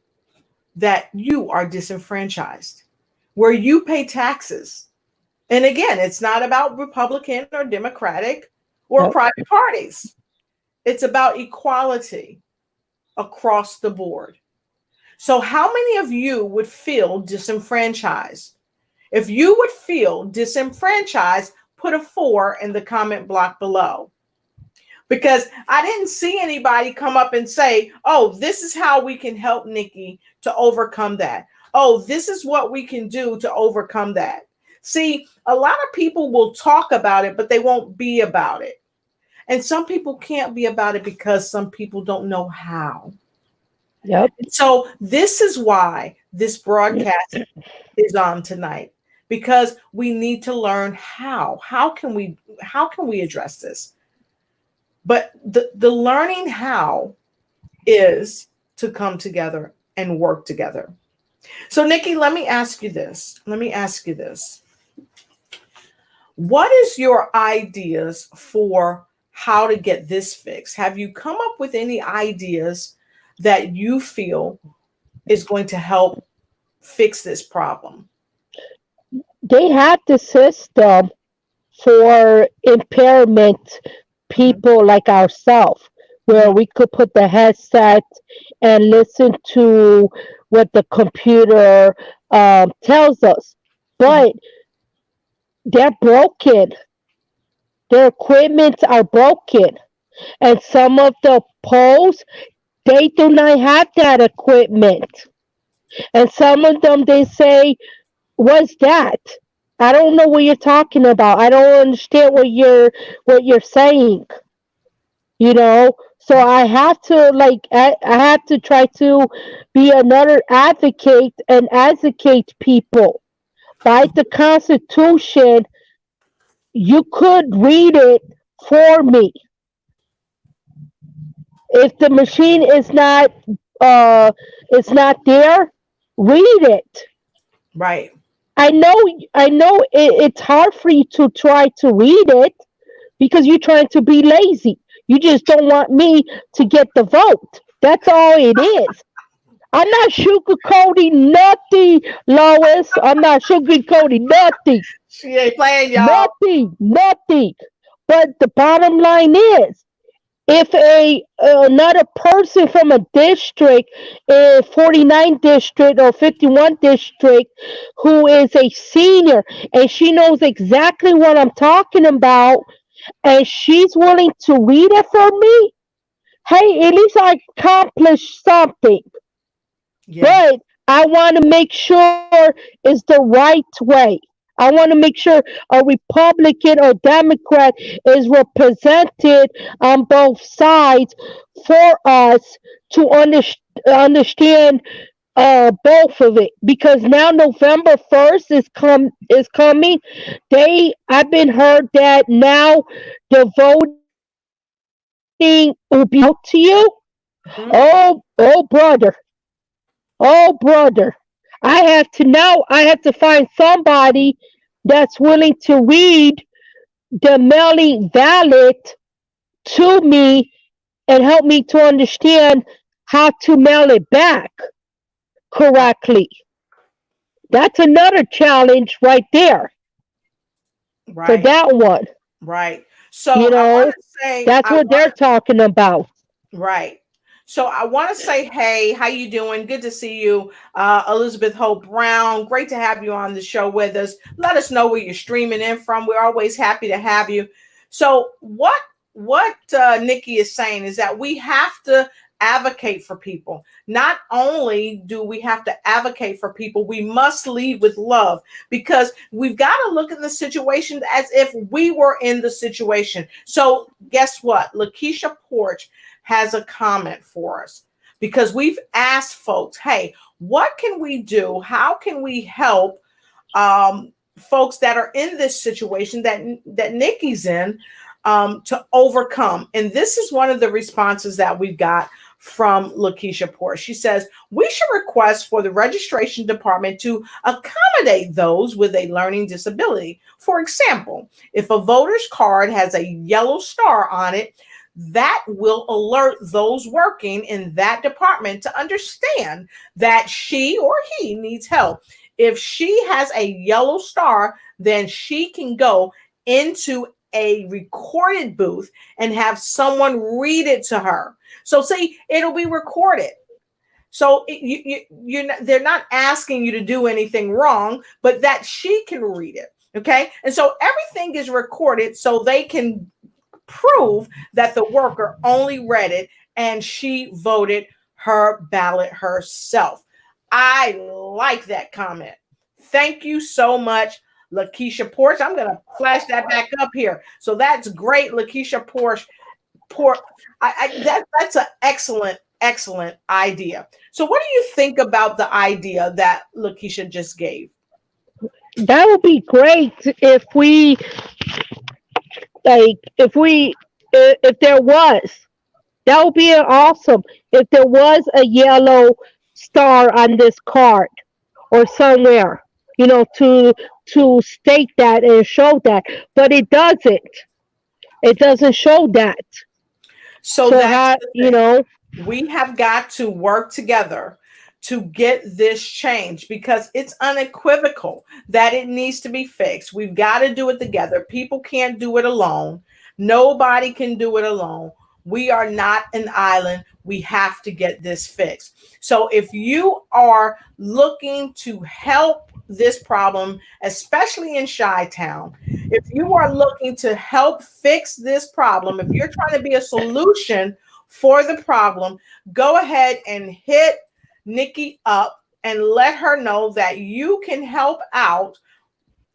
Speaker 1: that you are disenfranchised, where you pay taxes. And again, it's not about Republican or Democratic or
Speaker 2: Yep.
Speaker 1: private parties. It's about equality across the board. So how many of you would feel disenfranchised? If you would feel disenfranchised, put a 4 in the comment block below. Because I didn't see anybody come up and say, oh, this is how we can help Nikki to overcome that. Oh, this is what we can do to overcome that. See, a lot of people will talk about it, but they won't be about it. And some people can't be about it because some people don't know how.
Speaker 2: Yep.
Speaker 1: So this is why this broadcast is on tonight, because we need to learn how. How can we address this? But the learning how is to come together and work together. So Nikki, let me ask you this. What is your ideas for how to get this fixed? Have you come up with any ideas that you feel is going to help fix this problem?
Speaker 2: They had the system for impairment people like ourselves, where we could put the headset and listen to what the computer tells us. But they're broken. Their equipment are broken. And some of the polls, they do not have that equipment. And some of them, they say, what's that? I don't know what you're talking about. I don't understand what you're saying. You know? So I have to I have to try to be another advocate and educate people. By the Constitution, you could read it for me. If the machine is not there, read it.
Speaker 1: Right.
Speaker 2: I know it's hard for you to try to read it because you're trying to be lazy. You just don't want me to get the vote. That's all it is. I'm not sugarcoating nothing, Lois. I'm not sugarcoating nothing.
Speaker 1: She ain't playing, y'all.
Speaker 2: Nothing. But the bottom line is, if another person from a district, 49 district or 51 district, who is a senior and she knows exactly what I'm talking about, and she's willing to read it for me, hey, at least I accomplished something.
Speaker 1: Yeah.
Speaker 2: But I want to make sure it's the right way. I want to make sure a Republican or Democrat is represented on both sides for us to understand both of it, because now November 1st is coming. I've been heard that now the voting will be out to you.
Speaker 1: Mhm.
Speaker 2: Oh brother, oh brother. I have to find somebody that's willing to read the mailing ballot to me and help me to understand how to mail it back correctly. That's another challenge right there for
Speaker 1: Right,
Speaker 2: that one.
Speaker 1: right.
Speaker 2: You
Speaker 1: So I want
Speaker 2: know,
Speaker 1: to say,
Speaker 2: that's what they're talking about.
Speaker 1: right. So I want to say, hey, how you doing? Good to see you, Elizabeth Hope Brown. Great to have you on the show with us. Let us know where you're streaming in from. We're always happy to have you. So what Nikki is saying is that we have to advocate for people. Not only do we have to advocate for people, we must lead with love, because we've got to look at the situation as if we were in the situation. So guess what? Lakeisha Porch has a comment for us, because we've asked folks, hey, what can we do? How can we help folks that are in this situation that Nikki's in, to overcome? And this is one of the responses that we got from Lakeisha Porter. She says, we should request for the registration department to accommodate those with a learning disability. For example, if a voter's card has a yellow star on it, that will alert those working in that department to understand that she or he needs help. If she has a yellow star, then she can go into a recorded booth and have someone read it to her. So see, it'll be recorded. So they're not asking you to do anything wrong, but that she can read it. Okay. And so everything is recorded so they can prove that the worker only read it and she voted her ballot herself. I like that comment. Thank you so much, Lakeisha Porch. I'm going to flash that back up here. So that's great, Lakeisha Porch. That's an excellent idea. So what do you think about the idea that Lakeisha just gave?
Speaker 2: That would be great if we like if there was. That would be awesome if there was a yellow star on this card or somewhere, to state that and show that. But it doesn't. It doesn't show that.
Speaker 1: So
Speaker 2: So
Speaker 1: that's
Speaker 2: how
Speaker 1: the
Speaker 2: you
Speaker 1: thing.
Speaker 2: know?
Speaker 1: We have got to work together to get this change, because it's unequivocal that it needs to be fixed. We've got to do it together. People can't do it alone. Nobody can do it alone. We are not an island. We have to get this fixed. So if you are looking to help this problem, especially in Chi-Town, if you are looking to help fix this problem, if you're trying to be a solution for the problem, go ahead and hit Nikki up and let her know that you can help out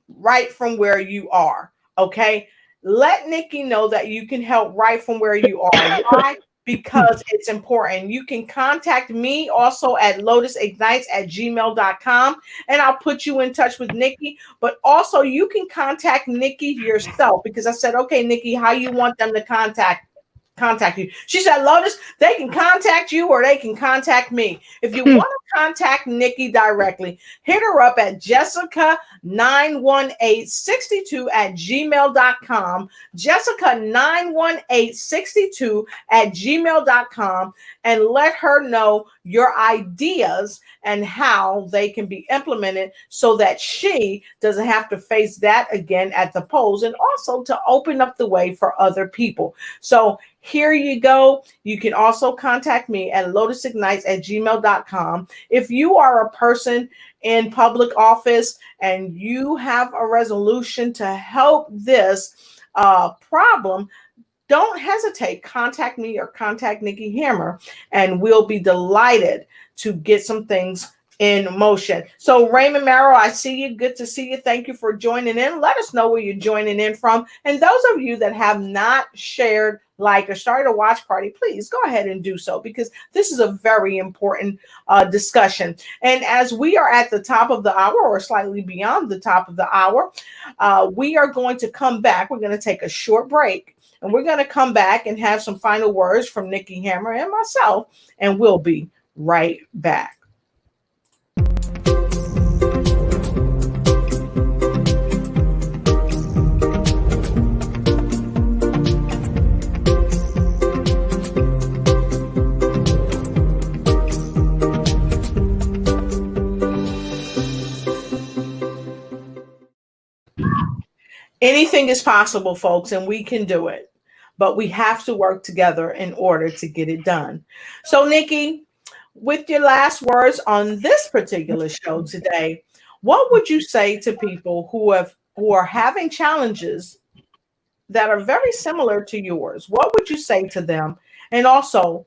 Speaker 1: right from where you are. Okay. Let Nikki know that you can help right from where you are. Why? Because it's important. You can contact me also at lotusricheignites@gmail.com, and I'll put you in touch with Nikki. But also you can contact Nikki yourself, because I said, okay, Nikki, how you want them to contact you? She said, Lotus, they can contact you or they can contact me. If you want to contact Nikki directly, hit her up at Jessica91862@gmail.com. Jessica91862@gmail.com, and let her know your ideas and how they can be implemented so that she doesn't have to face that again at the polls, and also to open up the way for other people. So here you go. You can also contact me at lotusricheignites@gmail.com. If you are a person in public office and you have a resolution to help this problem, don't hesitate. Contact me or contact Nikki Hammer, and we'll be delighted to get some things in motion. So Raymond Merrill, I see you. Good to see you. Thank you for joining in. Let us know where you're joining in from. And those of you that have not shared, like, or started a watch party, please go ahead and do so, because this is a very important discussion. And as we are at the top of the hour, or slightly beyond the top of the hour, we are going to come back. We're going to take a short break, and we're going to come back and have some final words from Nikki Hammer and myself, and we'll be right back. Anything is possible, folks, and we can do it. But we have to work together in order to get it done. So, Nikki, with your last words on this particular show today, what would you say to people who are having challenges that are very similar to yours? What would you say to them? And also,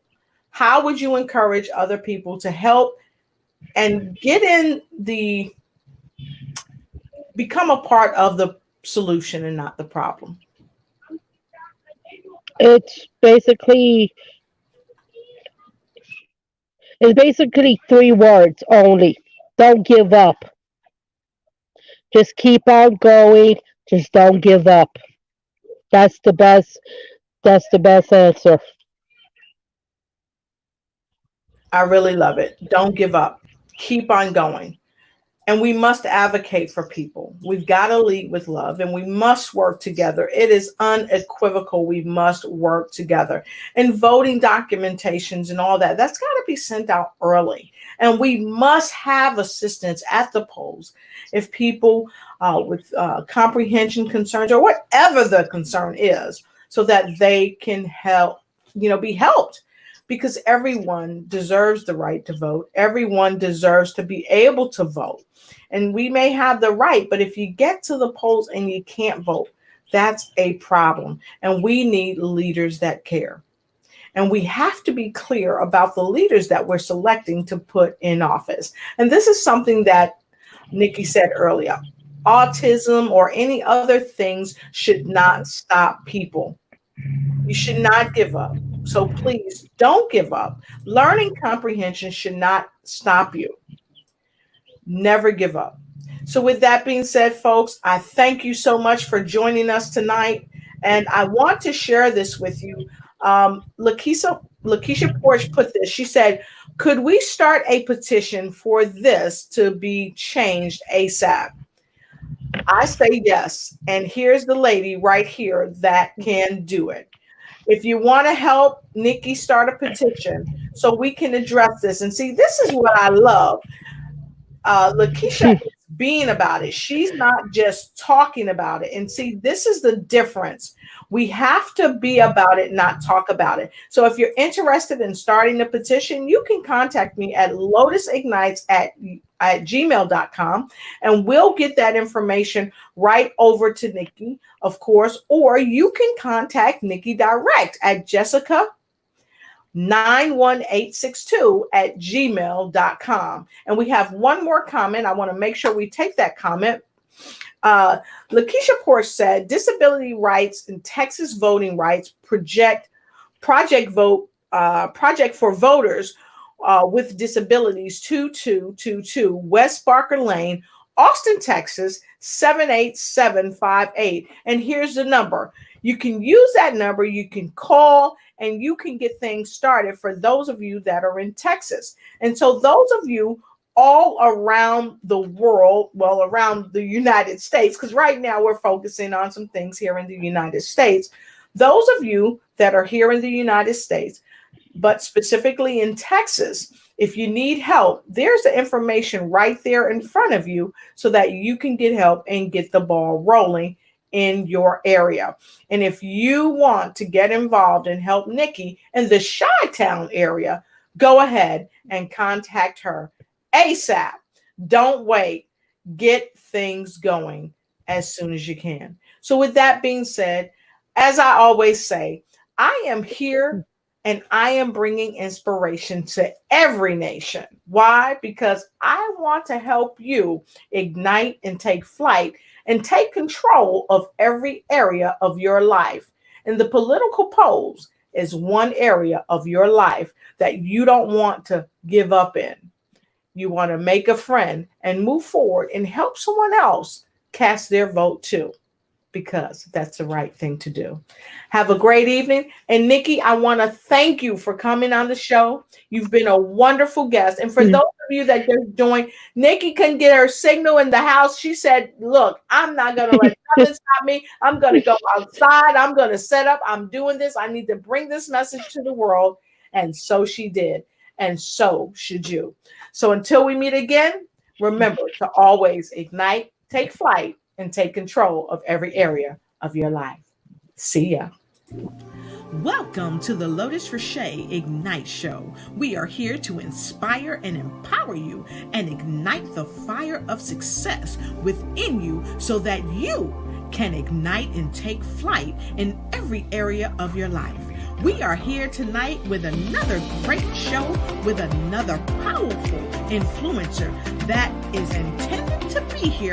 Speaker 1: how would you encourage other people to help and become a part of the solution and not the problem?
Speaker 2: It's basically 3 words only. Don't give up. Just keep on going. Just don't give up. That's the best answer.
Speaker 1: I really love it. Don't give up. Keep on going. And we must advocate for people. We've got to lead with love, and we must work together. It is unequivocal. We must work together. And voting documentations and all that's got to be sent out early. And we must have assistance at the polls if people with comprehension concerns, or whatever the concern is, so that they can help, be helped. Because everyone deserves the right to vote. Everyone deserves to be able to vote. And we may have the right, but if you get to the polls and you can't vote, that's a problem. And we need leaders that care. And we have to be clear about the leaders that we're selecting to put in office. And this is something that Nikki said earlier. Autism or any other things should not stop people. You should not give up. So please don't give up. Learning comprehension should not stop you. Never give up. So with that being said, folks, I thank you so much for joining us tonight. And I want to share this with you. Lakeisha Porch put this. She said, could we start a petition for this to be changed ASAP? I say yes. And here's the lady right here that can do it. If you want to help Nikki start a petition so we can address this. And see, this is what I love. Lakeisha is being about it. She's not just talking about it. And see, this is the difference. We have to be about it, not talk about it. So if you're interested in starting a petition, you can contact me at lotusricheignites at gmail.com, and we'll get that information right over to Nikki, of course, or you can contact Nikki direct at Jessica91862 at gmail.com. And we have one more comment. I want to make sure we take that comment. Lakeisha Porch said, disability rights and Texas voting rights project for voters with disabilities 2222 West Barker Lane, Austin, Texas 78758. And here's the number. You can use that number. You can call and you can get things started for those of you that are in Texas. And so those of you all around the world, well, around the United States, because right now we're focusing on some things here in the United States. Those of you that are here in the United States, but specifically in Texas, if you need help, there's the information right there in front of you so that you can get help and get the ball rolling in your area. And if you want to get involved and help Nikki in the Chi-Town area, go ahead and contact her ASAP. Don't wait. Get things going as soon as you can. So with that being said, as I always say, I am here And I am bringing inspiration to every nation. Why? Because I want to help you ignite and take flight and take control of every area of your life. And the political polls is one area of your life that you don't want to give up in. You want to make a friend and move forward and help someone else cast their vote too, because that's the right thing to do. Have a great evening. And Nikki, I want to thank you for coming on the show. You've been a wonderful guest. And for those of you that just joined, Nikki couldn't get her signal in the house. She said, look, I'm not going to let nothing stop me. I'm going to go outside. I'm going to set up. I'm doing this. I need to bring this message to the world. And so she did. And so should you. So until we meet again, remember to always ignite, take flight, and take control of every area of your life. See ya.
Speaker 4: Welcome to the Lotus Riche Ignite Show. We are here to inspire and empower you and ignite the fire of success within you so that you can ignite and take flight in every area of your life. We are here tonight with another great show with another powerful influencer that is intended to be here